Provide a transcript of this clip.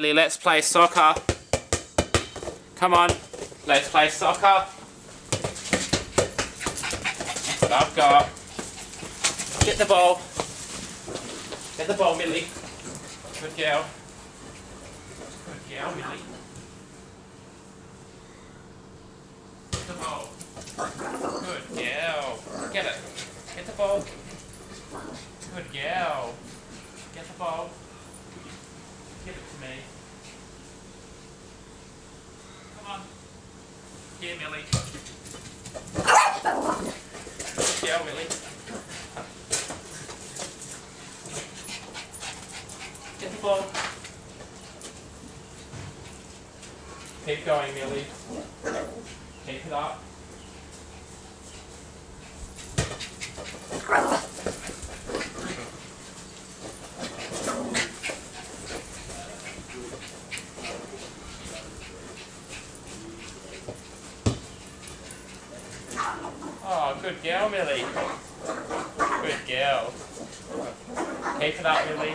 Let's play soccer. Come on, let's play soccer. I've got. Get the ball. Get the ball, Millie. Good girl. Good girl, Millie. Get the ball. Good girl. Get it. Get the ball. Good girl. Get the ball. Give it to me. Come on. Here, Millie. Good girl, Millie. Get the ball. Keep going, Millie. Keep it up. Oh, good girl, Millie. Good girl. Keep it up, Millie.